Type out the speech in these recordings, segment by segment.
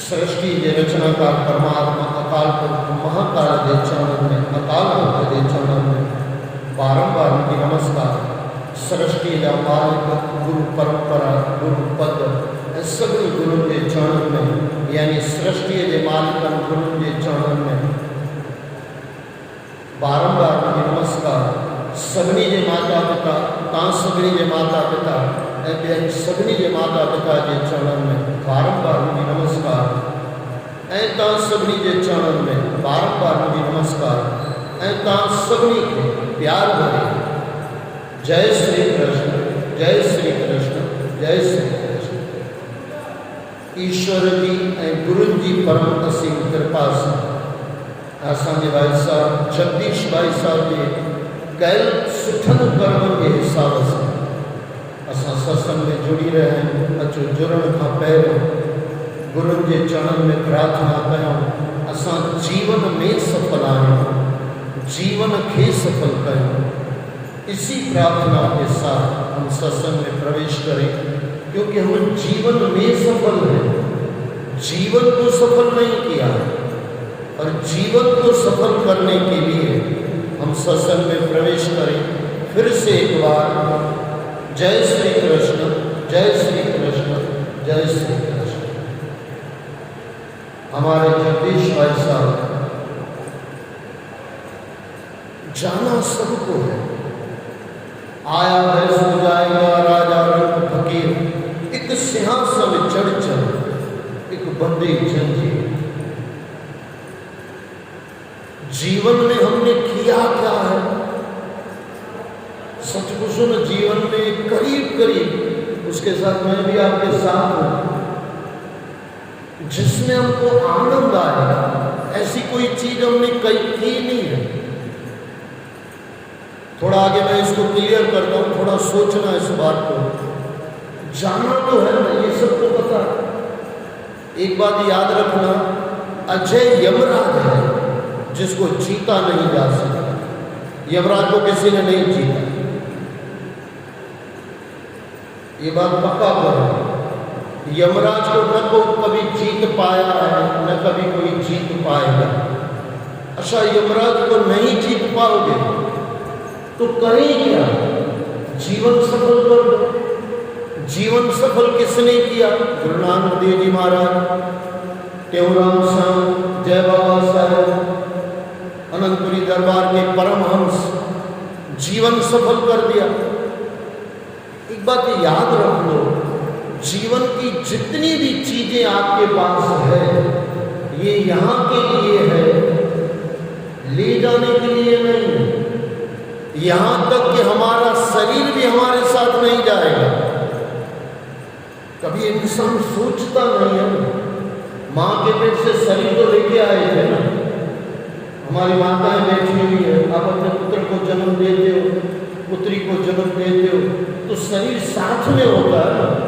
सृष्टि के रचनाकार परमात्मा अकाल पुरख महाकाल के चरणों में, अकाल पुरख के चरणों में बारंबार उनकी नमस्कार। सृष्टि का मालिक, गुरु परंपरा, गुरु पद, सभी गुरु के चरणों में, यानी सृष्टि के मालिक गुरु के चरणों में बारंबार उनकी नमस्कार। सगनी के माता पिता, तां सगनी के माता पिता, सगनी के माता पिता के चरणों में बारंबार उनकी नमस्कार। तां सगनी के चरणों में बारंबार उनकी नमस्कार। तां सगनी के प्यार भरे जय श्री कृष्ण, जय श्री कृष्ण, जय श्री कृष्ण। ईश्वर जी गुरु जी परम असीम कृपा से असांजे भाई साहब जगदीश भाई साहब के कल सुठन कर्म के हिसाब से असां सत्संग में जुड़ी रहे हैं। अचो जुड़न खां पहिरियों गुरुनि के चरणन में प्रार्थना कयूं असां जीवन में सफल आहियूं, जीवन के सफल कयूं। इसी प्रार्थना के साथ हम सत्संग में प्रवेश करें, क्योंकि हम जीवन में सफल हैं। जीवन को सफल नहीं किया है और जीवन को सफल करने के लिए हम सत्संग में प्रवेश करें। फिर से एक बार जय श्री कृष्ण, जय श्री कृष्ण, जय श्री कृष्ण। हमारे जगदीश भाई साहब, जाना सबको है, आया है सो जाएगा राजा रंग फकीर, एक सिंहासन चढ़ चढ़ एक बंदे जंजीर। जीवन में हमने किया क्या है? सच पूछो न, जीवन में करीब करीब उसके साथ मैं भी आपके साथ हूं, जिसमें हमको आनंद आएगा ऐसी कोई चीज हमने कहीं की नहीं है। थोड़ा आगे मैं इसको क्लियर करता हूं, थोड़ा सोचना इस बात को। जाना तो है ना, ये सबको पता है। एक बात याद रखना, अजय यमराज है जिसको जीता नहीं जा सकता। यमराज को किसी ने नहीं जीता, ये बात पक्का करो। यमराज को न को कभी जीत पाया है, न कभी कोई जीत पाएगा। अच्छा, यमराज को नहीं जीत पाओगे तो करें क्या? जीवन सफल कर दो। जीवन सफल किसने किया? गुरु नानक देव जी महाराज, त्योराम साहब, जय बाबा साहब, अनंतपुरी दरबार के परमहंस, जीवन सफल कर दिया। एक बात याद रख लो, जीवन की जितनी भी चीजें आपके पास है ये यहाँ के लिए है, ले जाने के लिए नहीं है। यहाँ तक कि हमारा शरीर भी हमारे साथ नहीं जाएगा। कभी इंसान सोचता नहीं है, माँ के पेट से शरीर तो लेके आए थे ना, हमारी माताएं बैठी हुई है, आप अपने पुत्र को जन्म देते हो, पुत्री को जन्म देते हो, तो शरीर साथ में होता है।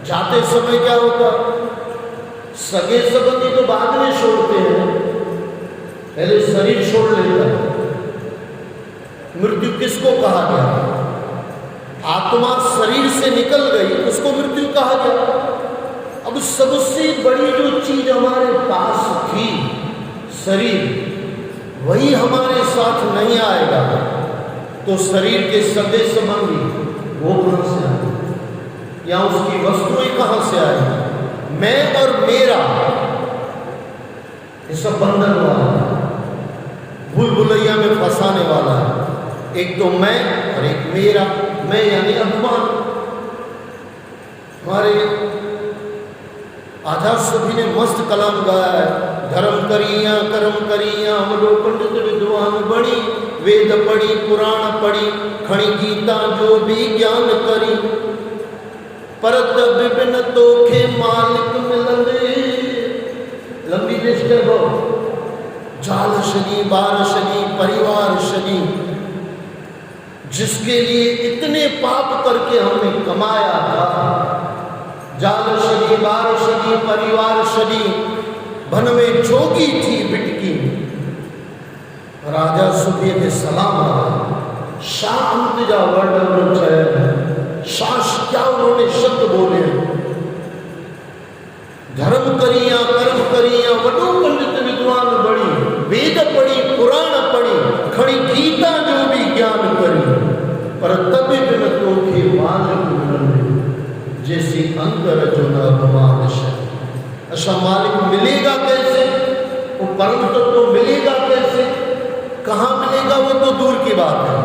जाते समय क्या होता? सगे संबंधी तो बाद में छोड़ते हैं, पहले शरीर छोड़ लेता है। मृत्यु किसको कहा गया? आत्मा शरीर से निकल गई, उसको मृत्यु कहा गया। अब सबसे बड़ी जो चीज हमारे पास थी, शरीर, वही हमारे साथ नहीं आएगा तो शरीर के सगे संबंधी वो कहां से आएगा, या उसकी वस्तुएं कहां से आएगी? मैं और मेरा ये सब बंधन वाला है, भूल भुलैया में फंसाने वाला है। एक तो मैं और एक मेरा। मैं यानी अभिमान। हमारे आजाद सभी ने मस्त कलाम गाया है, धर्म करिया कर्म करिया अमलो पंडित विद्वान बड़ी, वेद पढ़ी पुराण पढ़ी खड़ी गीता जो भी ज्ञान करी, परत विपिन तोखे मालिक मिलंदे। लंबी लिस्ट है वो। जाल शनि, बार शनि, परिवार शनि, जिसके लिए इतने पाप करके हमने कमाया था। जाल शनि, बार शनि, परिवार शनि, वन में जोगी थी बिटकी, राजा सुबह के सलाम शाह अंतजा वर्ड शाह क्या उन्होंने शब्द बोले। धर्म करिया कर्म करिया वडो पंडित विद्वान बड़ी, वेद पढ़ी पुराण पढ़ी खड़ी गीता जो भी ज्ञान करी, पर तभी बिन तोखे मालिक मिलंदे जैसी अंदर जो न अभिमान है। अच्छा मालिक मिलेगा कैसे, वो परम तत्व तो मिलेगा कैसे, कहाँ मिलेगा वो तो दूर की बात है,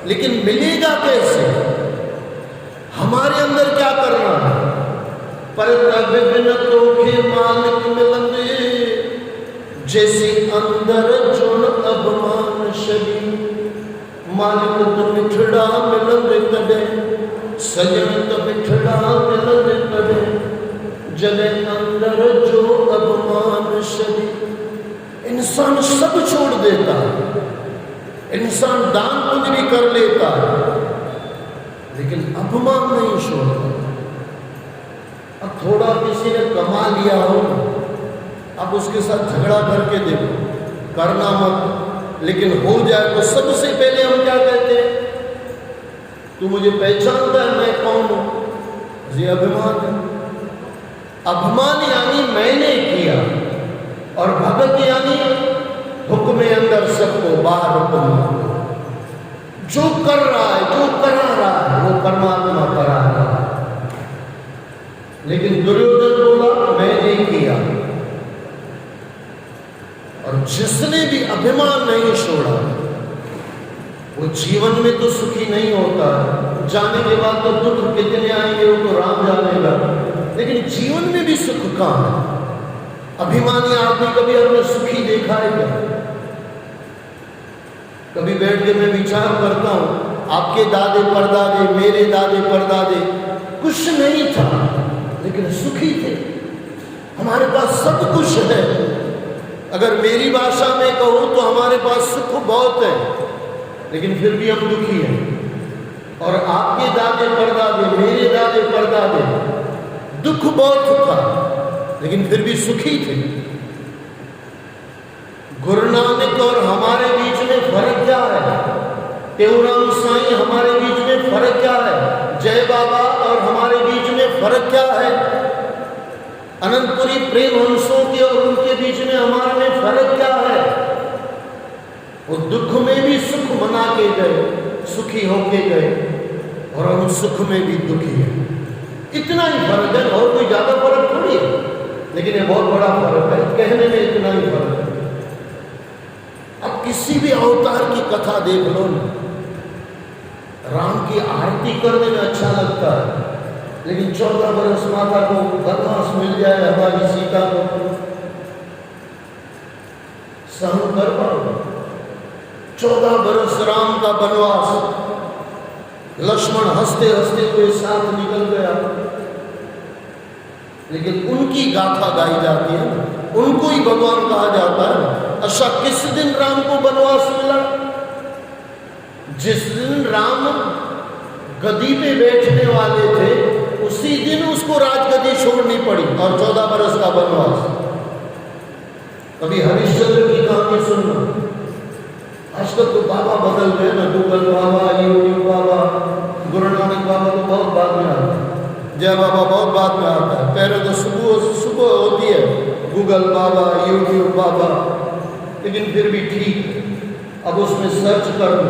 लेकिन मिलेगा कैसे, हमारे अंदर क्या करना है। पर तब बिन तोखे मालिक मिलंदे जैसी अंदर जो न अभिमान शरीर। मालिक तो मिठड़ा मिलंदे कदे, सजन तो मिठड़ा मिलंदे कदे, जले अंदर जो अभिमान शरीर। इंसान सब छोड़ देता है, इंसान दान पुण्य भी कर लेता है, लेकिन अभिमान नहीं छोड़ता। अब थोड़ा किसी ने कमा लिया हो, अब उसके साथ झगड़ा करके देखो, करना मत, लेकिन हो जाए तो सबसे पहले हम क्या कहते हैं, तू मुझे पहचानता है मैं कौन हूं, ये अभिमान है। अभिमान यानी मैंने किया, और भगत यानी हुक्म अंदर सबको बाहर हुक्म। जो कर रहा है जो करा रहा है वो परमात्मा करा रहा है। लेकिन दुर्योधन बोला मैंने किया, और जिसने भी अभिमान नहीं छोड़ा वो जीवन में तो सुखी नहीं होता है। जाने के बाद तो दुख कितने आएंगे वो तो राम जानेगा, लेकिन जीवन में भी सुख कहाँ है। अभिमानी आदमी कभी हमने सुखी देखा है क्या? कभी बैठ के मैं विचार करता हूं, आपके दादे परदादे मेरे दादे परदादे कुछ नहीं था लेकिन सुखी थे। हमारे पास सब कुछ है। अगर मेरी भाषा में कहूं तो हमारे पास सुख बहुत है, लेकिन फिर भी हम दुखी हैं। और आपके दादे परदादे मेरे दादे परदादे दुख बहुत था, लेकिन फिर भी सुखी थे। गुरु नानक और हमारे बीच में फर्क क्या है? टेऊराम साईं हमारे बीच में फर्क क्या है? जय बाबा और हमारे बीच में फर्क क्या है? अनंतपुरी प्रेम हंसों के और उनके बीच में हमारे में फर्क क्या है? वो दुख में भी सुख मना के गए, सुखी होके गए, और हम सुख में भी दुखी हैं। इतना ही फर्क है, और कोई ज्यादा फर्क थोड़ी है, लेकिन ये बहुत बड़ा फर्क है। कहने में इतना ही फर्क है। अब किसी भी अवतार की कथा देख लो ना, राम की आरती करने में अच्छा लगता है, लेकिन 14 बरस माता को वनवास मिल जाए, हमारी सीता को सहन कर पाओ? 14 बरस राम का वनवास, लक्ष्मण हंसते हंसते हुए साथ निकल गया, लेकिन उनकी गाथा गाई जाती है, उनको ही भगवान कहा जाता है। अच्छा, किस दिन राम को वनवास मिला? जिस दिन राम गद्दी पे बैठने वाले थे, उसी दिन उसको राजगद्दी छोड़नी पड़ी, और 14 बरस का वनवास। कभी हरिश्चंद्र की कहानी सुनना। आजकल तो बाबा बदल गए ना, गूगल बाबा, यूट्यूब बाबा, गुरु नानक बाबा तो बहुत बाद में आता है, जय बाबा बहुत बाद में आता है। पहले तो सुबह होती है गूगल बाबा, यूट्यूब बाबा, लेकिन फिर भी ठीक है। अब उसमें सर्च कर दो,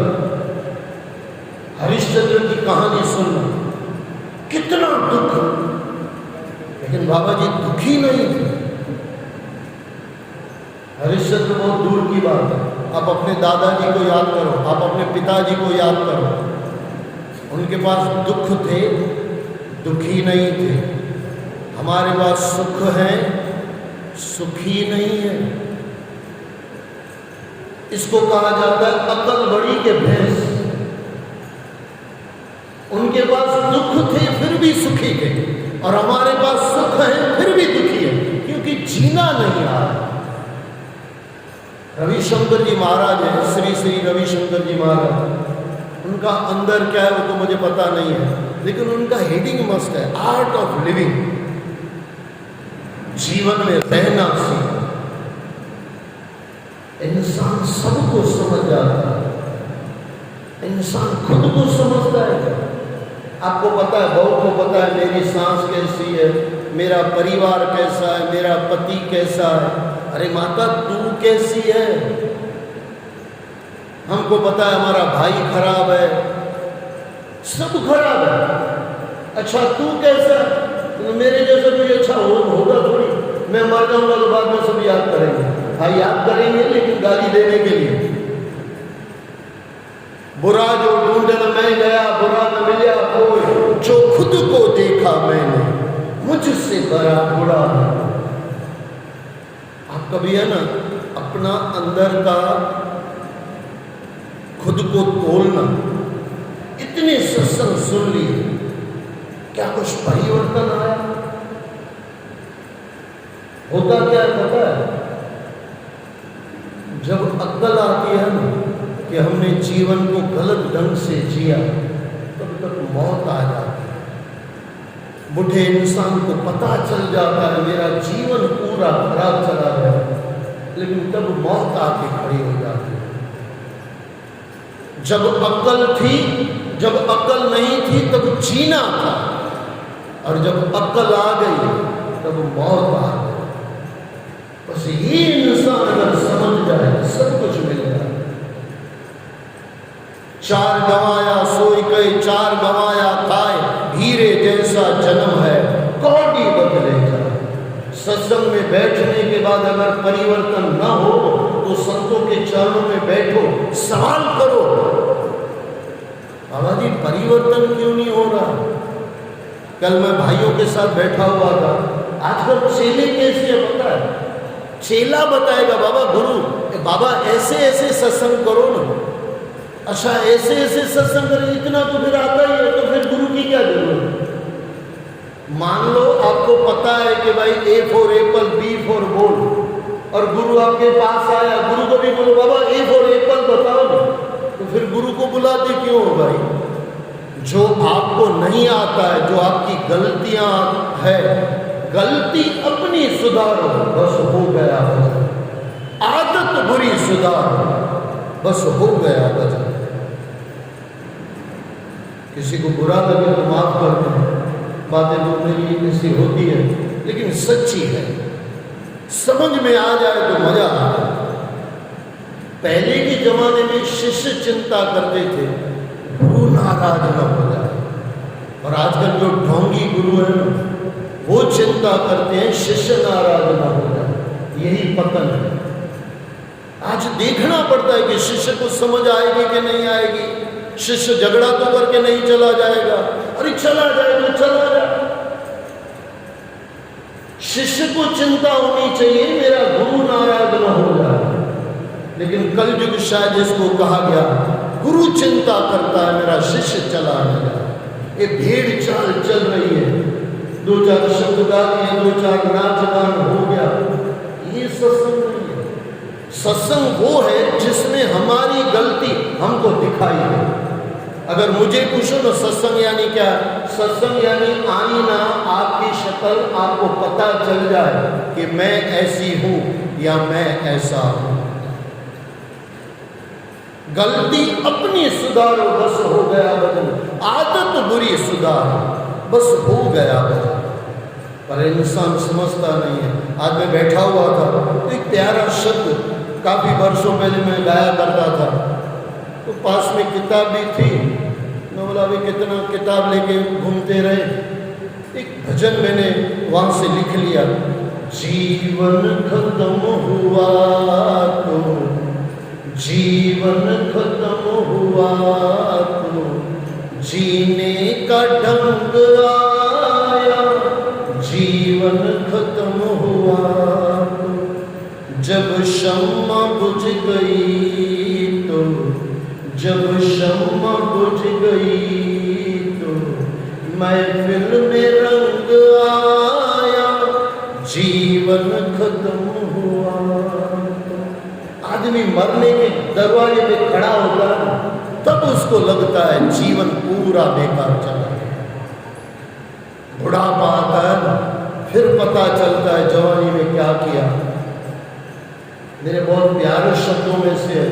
हरिश्चंद्र की कहानी सुनना, कितना दुख, लेकिन बाबा जी दुखी नहीं थे। हरिश्चंद्र बहुत दूर की बात है। आप अपने दादाजी को याद करो, आप अपने पिताजी को याद करो, उनके पास दुख थे, दुखी नहीं थे। हमारे पास सुख है, सुखी नहीं है। इसको कहा जाता है अकल बड़ी के भैंस। उनके पास दुख थे फिर भी सुखी थे, और हमारे पास सुख है फिर भी दुखी है, क्योंकि जीना नहीं आ रहा। रविशंकर जी महाराज है, श्री श्री रविशंकर जी महाराज, उनका अंदर क्या है वो तो मुझे पता नहीं है, लेकिन उनका हेडिंग मस्त है, आर्ट ऑफ लिविंग, जीवन में रहना सीखना। इंसान सबको समझ जाता है, इंसान खुद को समझता है। आपको पता है, बहुत को पता है मेरी सांस कैसी है, मेरा परिवार कैसा है, मेरा पति कैसा है। अरे माता तू कैसी है? हमको पता है हमारा भाई खराब है, सब खराब है। अच्छा तू कैसा? तो मेरे जैसा कोई अच्छा होगा थोड़ी। मैं मर जाऊंगा तो बाद में सब याद करेंगे। हाँ याद करेंगे, लेकिन गाली देने के लिए। बुरा जो ढूंढने मैं गया, बुरा न मिला कोई, जो खुद को देखा मैंने मुझसे बड़ा बुरा। आप कभी है ना अपना अंदर का खुद को तोलना। इतने सत्संग सुन लिए, क्या कुछ परिवर्तन आया? होता क्या पता है? जब अक्ल आती है ना कि हमने जीवन को गलत ढंग से जिया, तब तक मौत आ जाती है। बूढ़े इंसान को पता चल जाता है मेरा जीवन पूरा खराब चला गया, लेकिन तब मौत आके खड़ी हो जाती है। जब अक्ल थी, जब अक्ल नहीं थी तब जीना था, और जब अक्ल आ गई तब मौत आ गई। बस ये इंसान अगर समझ जाए सब कुछ मिल जाए। चार गवाया सोई गए, चार गवाया खाए, हीरे जैसा जन्म है कौड़ी बदले जाए। सत्संग में बैठने के बाद अगर परिवर्तन न हो तो संतों के चरणों में बैठो, सवाल करो, बाबा जी परिवर्तन क्यों नहीं हो रहा? कल मैं भाइयों के साथ बैठा हुआ था। आजकल चेले कैसे है पता है? चेला बताएगा बाबा गुरु, बाबा ऐसे ऐसे सत्संग करो ना। अच्छा ऐसे ऐसे सत्संग करें, इतना तो फिर आता ही है, तो फिर गुरु की क्या जरूरत? मान लो आपको पता है कि भाई A for Apple, B for ball, और गुरु आपके पास आया, गुरु को भी बोलो बाबा A फॉर एप्पल बताओ ना, तो फिर गुरु को बुलाते क्यों हो भाई? जो आपको नहीं आता है, जो आपकी गलतियां है, गलती अपनी सुधारो, बस हो गया भजन। आदत बुरी सुधारो, बस हो गया भजन। किसी को बुरा लगे तो माफ कर दें, बातें तो मेरी ऐसी होती है लेकिन सच्ची है। समझ में आ जाए तो मजा आता है। पहले के जमाने में शिष्य चिंता करते थे गुरु नाराज न हो जाए, और आजकल जो ढोंगी गुरु है ना वो चिंता करते हैं शिष्य नाराज न हो जाए। यही पतन है। आज देखना पड़ता है कि शिष्य को समझ आएगी कि नहीं आएगी। शिष्य झगड़ा तो करके नहीं चला जाएगा, अरे चला जाए तो चला जाए। शिष्य को चिंता होनी चाहिए मेरा गुरु नाराज न हो जाए, लेकिन कलयुग शायद इसको कहा गया गुरु चिंता करता है मेरा शिष्य चला न जाए। ये भेड़ चाल चल रही है, दो चार शब्द गा दिए, दो चार नाच गान हो गया, ये सत्संग नहीं है। सत्संग वो है जिसमें हमारी गलती हमको दिखाई दे। अगर मुझे पूछो ना सत्संग यानी क्या? सत्संग यानी आईना, आपकी शक्ल आपको पता चल जाए कि मैं ऐसी हूं या मैं ऐसा हूं। गलती अपनी सुधारो, बस हो गया भजन। आदत बुरी सुधारो, बस हो गया भजन। पर इंसान समझता नहीं है। आज मैं बैठा हुआ था तो एक प्यारा शब्द काफी वर्षों पहले मैं गाया करता था, तो पास में किताब भी थी। मैं बोला अभी कितना किताब लेके घूमते रहे, एक भजन मैंने वहां से लिख लिया। जीवन खत्म हुआ तो, जीवन खत्म हुआ तो जीने का ढंग आया, जीवन खत्म हुआ तो जब शम्मा बुझ गई तो, जब शम्मा बुझ गई तो महफिल में रंग आया, जीवन खत्म हुआ तो। आदमी मरने के दरवाजे पे खड़ा होता है तब उसको लगता है जीवन पूरा बेकार चला गया। बुढ़ापा आता है फिर पता चलता है जवानी में क्या किया। मेरे बहुत प्यारे शब्दों में से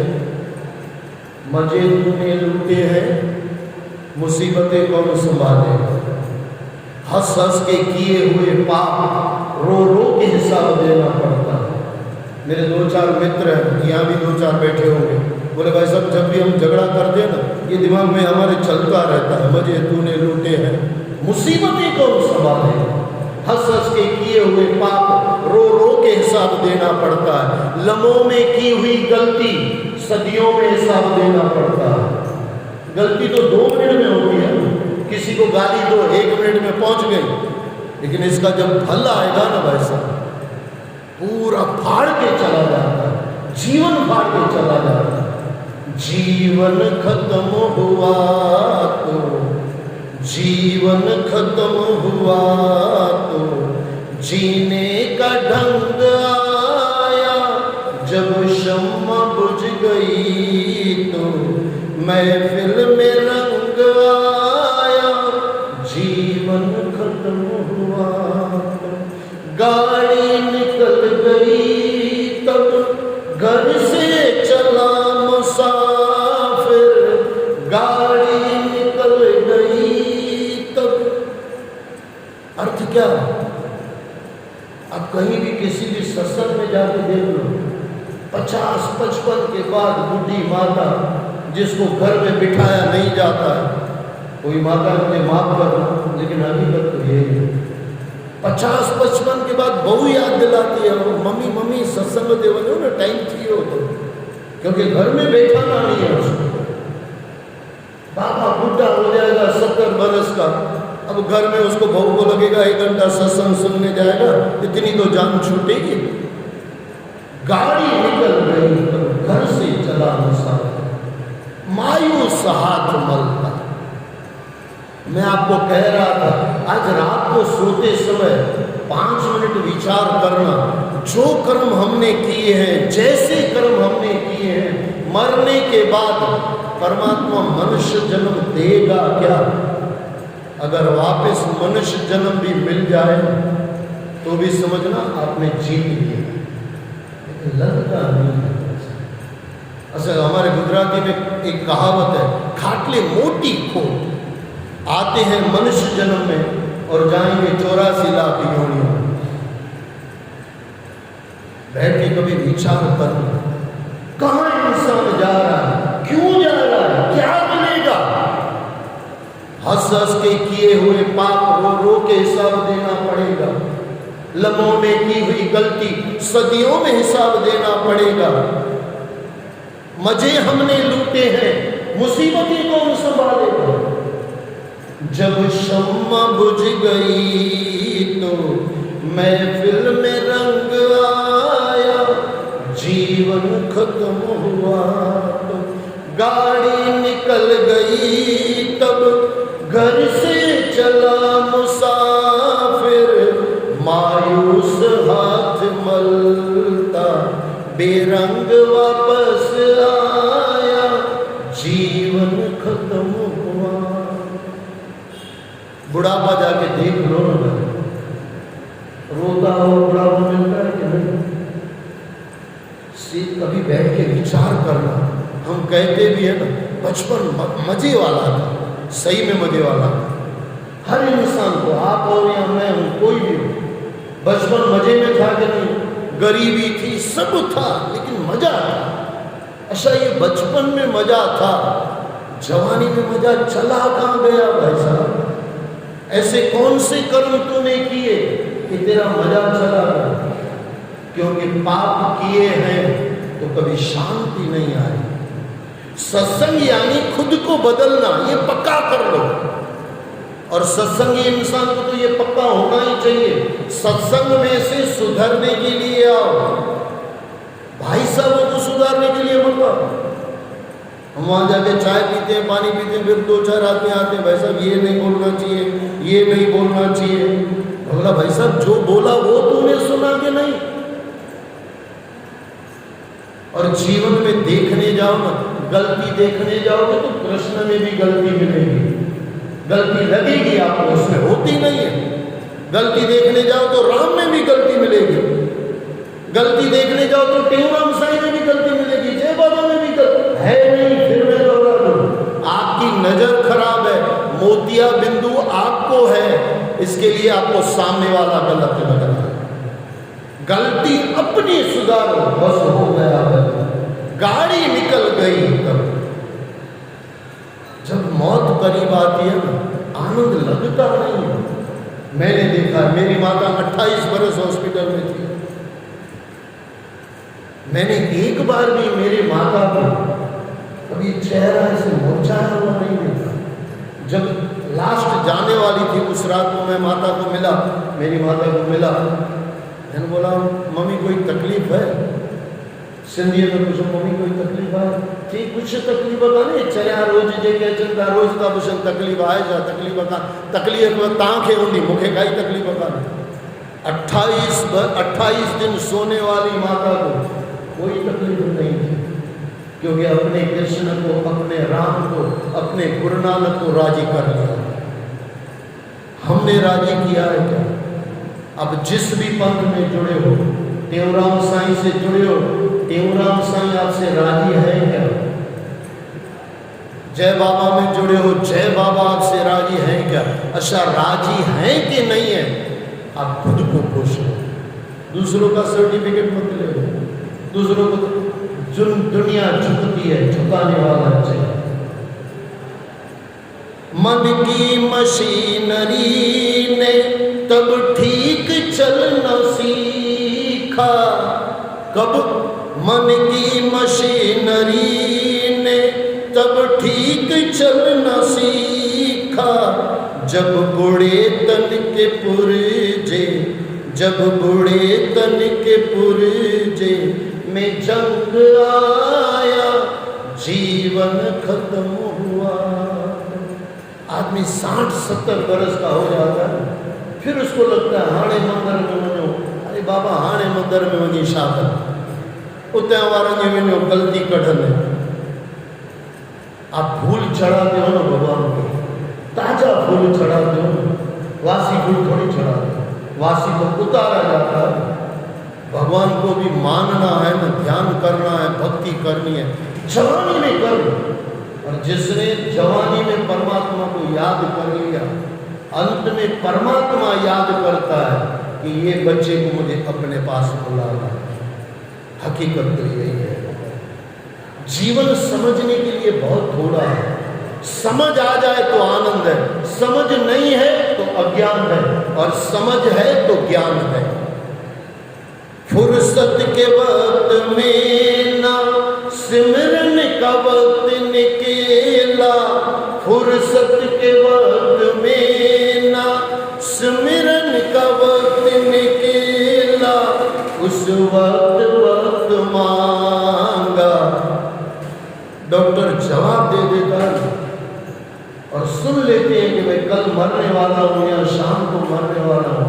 मजे तूने लूटे हैं, मुसीबतें कौन संभालेगा। हंस हंस के किए हुए पाप रो रो के हिसाब देना पड़ता है। मेरे 2-4 मित्र हैं, यहाँ भी 2-4 बैठे होंगे, बोले भाई साहब जब भी हम झगड़ा करते हैं ना, ये दिमाग में हमारे चलता रहता है, मजे तूने लूटे हैं, मुसीबतें कौन संभाले। हंस हंस के किए हुए पाप रो रो के हिसाब देना पड़ता है। लम्हों में की हुई गलती सदियों में हिसाब देना पड़ता है। गलती तो 2 मिनट में होती है, किसी को गाली दो 1 मिनट में पहुंच गई, लेकिन इसका जब फल आएगा ना भाई साहब, पूरा फाड़ के चला जाता है, जीवन फाड़ के चला जाता है। जीवन खत्म हुआ तो, जीवन खत्म हुआ तो जीने का ढंग आया, जब शम्मा बुझ गई तो महफिल में रंग आया। जीवन खत्म हुआ तो गाड़ी निकल गई तब घर से चला मुसाफिर, गाड़ी निकल गई तब। अर्थ क्या? अब कहीं भी किसी भी सत्संग में जाके देख लो, 50-55 के बाद बूढ़ी माता जिसको घर में बिठाया नहीं जाता है, कोई माता मुझे माफ करना, लेकिन हकीकत तो ये है, 50-55 के बाद बहू याद दिलाती है, मम्मी मम्मी सत्संग देवलो ना टाइम थी हो तो, क्योंकि घर में बैठाना नहीं है उसको। बाबा बुढ़ा हो जाएगा 70 बरस का, अब घर में उसको बहू को लगेगा 1 घंटा सत्संग सुनने जाएगा, इतनी तो जान छूटेगी। गाड़ी निकल गई तो घर से चला मुसाफिर, मायूस हाथ मलता। मैं आपको कह रहा था, आज रात को सोते समय 5 मिनट विचार करना, जो कर्म हमने किए हैं, जैसे कर्म हमने किए हैं, मरने के बाद परमात्मा मनुष्य जन्म देगा क्या? अगर वापस मनुष्य जन्म भी मिल जाए तो भी समझना आपने जीत लिया, लेकिन लगता नहीं है। असल हमारे गुजराती में एक कहावत है, खाटले मोटी खोट, आते हैं मनुष्य जन्म में और जाएंगे 84 लाख योनियों। बैठ के कभी विचार करना, कहां इंसान जा रहा है, क्यों जा रहा है, क्या मिलेगा? हंस हंस के किए हुए पाप रो रो के हिसाब देना पड़ेगा। लम्हों में की हुई गलती सदियों में हिसाब देना पड़ेगा। मजे हमने लूटे हैं, मुसीबतें कौन संभालेगा? जब शम्मा बुझ गई तो महफिल में रंग आया, जीवन खत्म हुआ तो गाड़ी निकल गई तब घर से चला मुसाफिर, मायूस हाथ मलता बेरंग वापस आया, जीवन खत्म हुआ। बुढ़ापा जाके देख लो ना भाई, रोता हो बुढ़ापा मिलता है कि नहीं? कभी बैठ के विचार करना। हम कहते भी है ना, बचपन मजे वाला था, सही में मजे वाला था। हर इंसान को, आप हो या मैं हूं, कोई भी हो, बचपन मजे में था कि नहीं? गरीबी थी, सब था, लेकिन मजा था। अच्छा, ये बचपन में मजा था, जवानी में मजा चला कहां गया भाई साहब? ऐसे कौन से कर्म तूने किए कि तेरा मजा चला गया? क्योंकि पाप किए हैं तो कभी शांति नहीं आई। सत्संग यानी खुद को बदलना, ये पक्का कर लो। और सत्संगी इंसान को तो ये पक्का होना ही चाहिए, सत्संग में से सुधरने के लिए आओ। भाई साहब को सुधारने के लिए मत आओ। हम वहां जाके चाय पीते हैं, पानी पीते हैं, फिर 2-4 आदमी आते हैं, भाई साहब ये नहीं बोलना चाहिए, ये नहीं बोलना चाहिए। बोला भाई साहब जो बोला वो तूने सुना कि नहीं? और जीवन में देखने जाओ ना, गलती देखने जाओगे तो कृष्ण में भी गलती मिलेगी, गलती लगेगी आपको, उसमें होती नहीं है। गलती देखने जाओ तो राम में भी गलती मिलेगी, गलती देखने जाओ तो टेहराम साई में भी गलती मिलेगी, जय बाबा में भी गलती है नहीं। फिर मैं दोहरा दूं, आपकी नजर खराब है, मोतिया बिंदु आपको है, इसके लिए आपको सामने वाला गलत लग रहा है। गलती अपनी सुधारो, बस हो गया, गाड़ी निकल गई। तब जब मौत करीब आती है ना, आनंद लगता नहीं है। मैंने देखा, मेरी माता 28 बरस हॉस्पिटल में थी। मैंने एक बार भी मेरी माता को कभी चेहरा ऐसे मुरझाया हुआ नहीं देखा। जब लास्ट जाने वाली थी उस रात को मैं माता को मिला, मेरी माता को मिला, मैंने बोला मम्मी कोई तकलीफ है? सिंधी में पूछो मम्मी कोई तकलीफ है? ठीक, कुछ तकलीफ का नहीं, चलिया रोज जेके चिंता रोज का पुछन तकलीफ आहे छा? तकलीफ का तकलीफ तव्हांखे हूंदी, मूंखे काई तकलीफ कान्हे। 28 दिन सोने वाली माता को कोई तकलीफ नहीं थी, क्योंकि अपने कृष्ण को, अपने राम को, अपने गुरु नानक को राजी कर लिया। हमने राजी किया है क्या? अब जिस भी पंथ में जुड़े हो, टेऊराम साईं से जुड़े हो, टेऊराम साईं आपसे राजी है क्या? जय बाबा में जुड़े हो, जय बाबा आपसे राजी है क्या? अच्छा, राजी हैं कि नहीं है, आप खुद को पूछो। दूसरों का सर्टिफिकेट मत ले, दूसरों को जो दुनिया झुकती है, झुकाने वाला चाहिए। मन की मशीनरी ने तब ठीक चलना सीखा, कब? मन की मशीनरी ने तब ठीक चलना सीखा, जब बूढ़े तन के पुरजे, जब बूढ़े तन के पुरजे में जंग आया, जीवन खत्म हुआ। आदमी 60-70 बरस का हो जाता है, फिर उसको लगता है हाणे मंदिर में वञो। अरे बाबा, हाणे मंदिर में वञी छा कर, उते वारनि जी वञो गलती कढनि। आप फूल चढ़ाते हो ना भगवान को, ताजा फूल चढ़ाते हो, वासी फूल थोड़ी चढ़ाते हो, वासी को उतारा जाता है। भगवान को भी मानना है ना, ध्यान करना है, भक्ति करनी है, जवानी में कर। और जिसने जवानी में परमात्मा को याद कर लिया, अंत में परमात्मा याद करता है कि ये बच्चे को मुझे अपने पास बुलाना है। हकीकत तो यही है। जीवन समझने के लिए बहुत थोड़ा है। समझ आ जाए तो आनंद है, समझ नहीं है तो अज्ञान है, और समझ है तो ज्ञान है। फुर्सत के वक्त में ना सिमरन का वक्त निकेला, फुर्सत के वक्त में ना सिमरन का वक्त निकेला, उस वक्त मांगा। डॉक्टर जवाब दे देता है और सुन लेते हैं कि भाई कल मरने वाला हूँ या शाम को मरने वाला हूँ।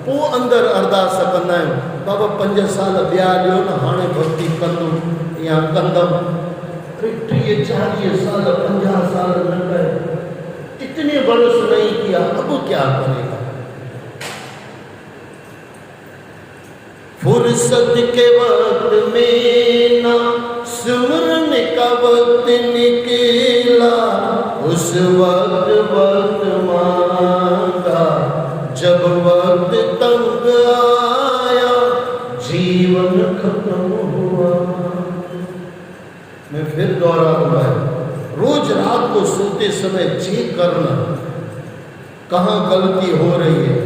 वो अंदर अरदास कंदा आहियूं, बाबा 5 साल ॿिया ॾियो न, हाणे भक्ति कंदुमि या कंदमि। 30, 40 साल, 50 साल न गए, इतने बरस नहीं किया, अब क्या करेगा? फुर्सत के वक्त में ना सिमरन का वक्त निकला, उस वक्त मांगा, जब वक्त तंग आया, जीवन खत्म हुआ। मैं फिर दोहराऊंगा, रोज रात को सोते समय चेक करना कहाँ गलती हो रही है।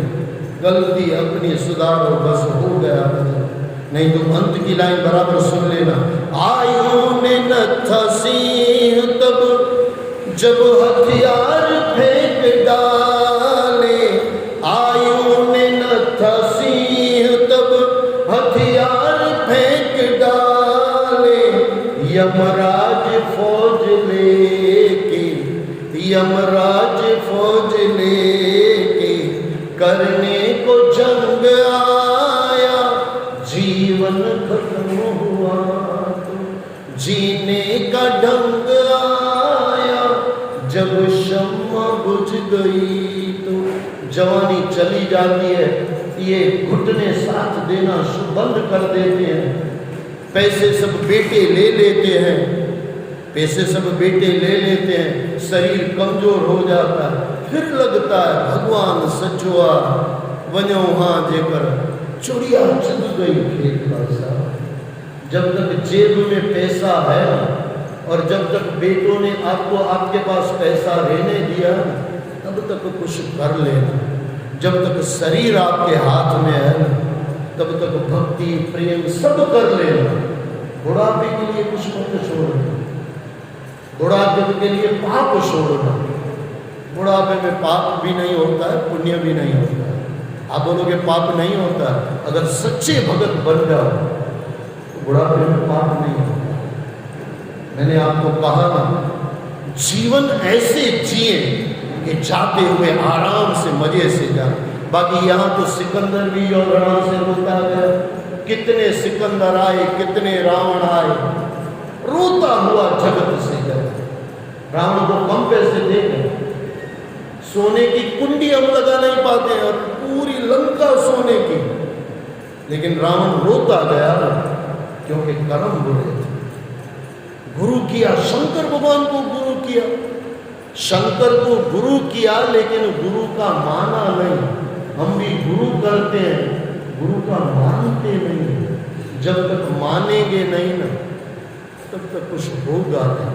गलती अपनी सुधारो, बस हो गया। नहीं तो अंत की लाइन बराबर सुन लेना। आयु ने न था सिंह तब, जब हथियार फेंक डाले, आयु ने न था सिंह तब, हथियार फेंक डाले, यमराज फौज लेके, यमराज फौज लेके करने को जंग आया, जीवन खत्म हुआ, जीने का ढंग आया, जब शम्मा बुझ गई तो जवानी चली जाती है। ये घुटने साथ देना बंद कर देते हैं, पैसे सब बेटे ले लेते हैं, पैसे सब बेटे ले लेते हैं, शरीर कमजोर हो जाता है, फिर लगता है भगवान सचुआ वनो हाँ जेकर चुड़िया चुग गई खेत का। जब तक जेब में पैसा है और जब तक बेटों ने आपको आपके पास पैसा रहने दिया तब तक कुछ कर लेना। जब तक शरीर आपके हाथ में है तब तक भक्ति प्रेम सब कर लेना। बुढ़ापे के लिए कुछ मत छोड़ना, बुढ़ापे के लिए पाप छोड़ना। बुढ़ापे में पाप भी नहीं होता है, पुण्य भी नहीं होता है। आप बोलोगे पाप नहीं होता है, अगर सच्चे भगत बन जाओ तो बुढ़ापे में पाप नहीं होता। मैंने आपको कहा ना, जीवन ऐसे जिए कि जाते हुए आराम से मजे से जाए। बाकी यहाँ तो सिकंदर भी यौवना से रोता गया। कितने सिकंदर आए, कितने रावण आए, रोता हुआ जगत से गया। रावण को कम पैसे दे गए, सोने की कुंडी हम लगा नहीं पाते और पूरी लंका सोने की, लेकिन रावण रोता गया क्योंकि कर्म बुरे थे। गुरु किया, शंकर भगवान को गुरु किया, शंकर को गुरु किया, लेकिन गुरु का माना नहीं। हम भी गुरु करते हैं, गुरु का मानते नहीं। जब तक मानेंगे नहीं ना तब तक कुछ होगा नहीं।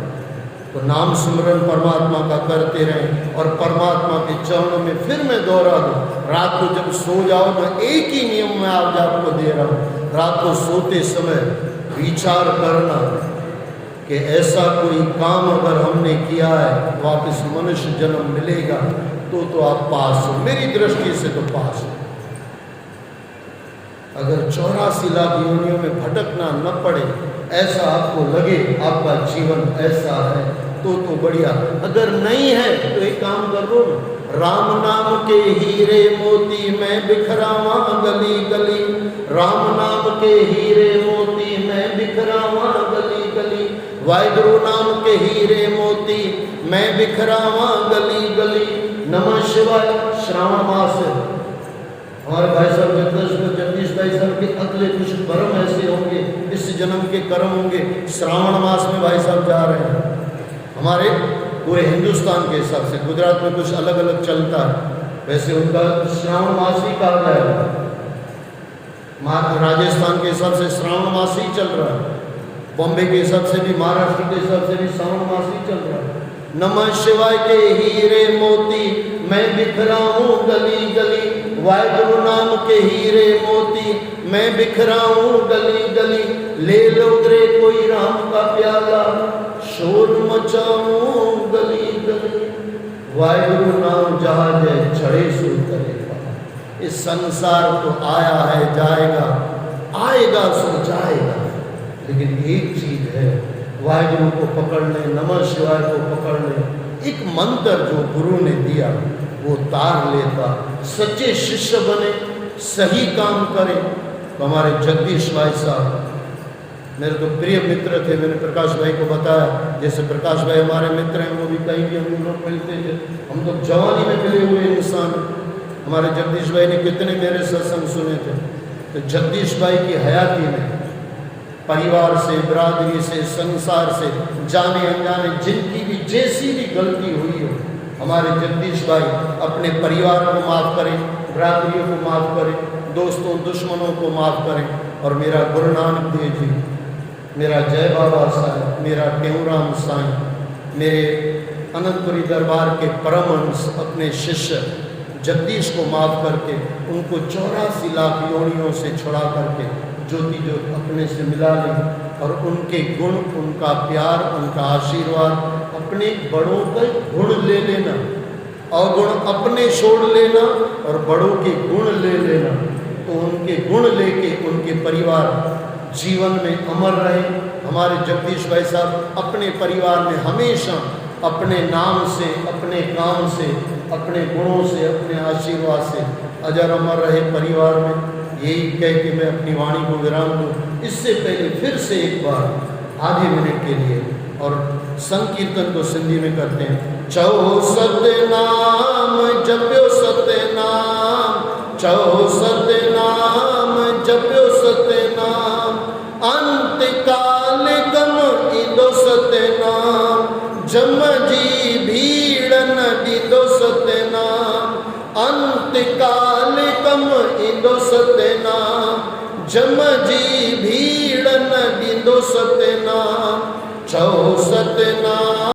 तो नाम सिमरन परमात्मा का करते रहें और परमात्मा के चरणों में फिर मैं दोहरा दूं, रात को जब सो जाओ तो एक ही नियम मैं आज आपको दे रहा हूँ। रात को सोते समय विचार करना कि ऐसा कोई काम अगर हमने किया है वापस मनुष्य जन्म मिलेगा तो आप पास हो। मेरी दृष्टि से तो पास हो। अगर 84 लाख योनियों में भटकना न पड़े, ऐसा आपको लगे आपका जीवन ऐसा है तो बढ़िया। अगर नहीं है तो एक काम कर लो, राम नाम के हीरे मोती मैं बिखरावा गली गली। राम नाम के हीरे मोती मैं बिखरावा गली गली। वाहिगुरु नाम के हीरे मोती मैं बिखरावा गली गली। नमः शिवाय। श्रावण मास है, हमारे भाई साहब जगदीश भाई साहब के अगले कुछ कर्म ऐसे होंगे, इस जन्म के कर्म होंगे। श्रावण मास में भाई साहब जा रहे हैं। हमारे पूरे हिंदुस्तान के हिसाब से, गुजरात में कुछ अलग अलग चलता है, वैसे उनका श्रावण मास ही कहा जाएगा। राजस्थान के हिसाब से श्रावण मास ही चल रहा है, बॉम्बे के हिसाब से भी, महाराष्ट्र के हिसाब से भी श्रावण मास ही चल रहा है। नमः शिवाय के हीरे मोती मैं बिखराऊं गली गली। वाहिगुरु नाम के हीरे मोती मैं बिखराऊं गली गली। ले लो रे कोई राम का प्याला शोर मचाऊं गली गली। वाहिगुरु नाम जहाँ जय चढ़े सो करेगा। इस संसार तो आया है जाएगा, आएगा सो जाएगा, लेकिन एक चीज है, वाहिगुरु को पकड़ ले, नमः शिवाय को पकड़ ले। एक मंत्र जो गुरु ने दिया वो तार लेता। सच्चे शिष्य बने, सही काम करें। तो हमारे जगदीश भाई साहब मेरे तो प्रिय मित्र थे। मैंने प्रकाश भाई को बताया, जैसे प्रकाश भाई हमारे मित्र हैं, वो भी कहीं भी हम लोग मिलते थे। हम तो जवानी में मिले हुए इंसान। हमारे जगदीश भाई ने कितने मेरे सत्संग सुने थे। तो जगदीश भाई की हयाती में परिवार से, बिरादरी से, संसार से, जाने अनजाने जिनकी भी जैसी भी गलती हुई हो, हमारे जगदीश भाई अपने परिवार को माफ़ करें, बिरादरियों को माफ़ करें, दोस्तों दुश्मनों को माफ़ करें। और मेरा गुरु नानक देव जी, मेरा जय बाबा साहब, मेरा टेऊराम साईं, मेरे अनंतपुरी दरबार के परमहंस अपने शिष्य जगदीश को माफ़ करके उनको 84 लाख योनियों से छुड़ा करके ज्योति जो अपने से मिला लें। और उनके गुण, उनका प्यार, उनका आशीर्वाद, अपने बड़ों का गुण ले लेना, अवगुण अपने छोड़ लेना और बड़ों के गुण ले लेना। तो उनके गुण लेके उनके परिवार जीवन में अमर रहे। हमारे जगदीश भाई साहब अपने परिवार में हमेशा अपने नाम से, अपने काम से, अपने गुणों से, अपने आशीर्वाद से अजर अमर रहे परिवार में। यही कह के मैं अपनी वाणी को विराम दूँ। इससे पहले फिर से एक बार आधे मिनट के लिए और संकीर्तन को सिंधी में करते हैं। चौ सतनाम जप्यो सतनाम, चौ सतनाम जप्यो सतनाम, अंत काल गम ईदो सतनाम, जम जी भीड़ न दीदो सतनाम। अंतकाल कम ईंदो सतनाम, जमजी भीड़ न ॾींदो सतनाम, चओ सतनाम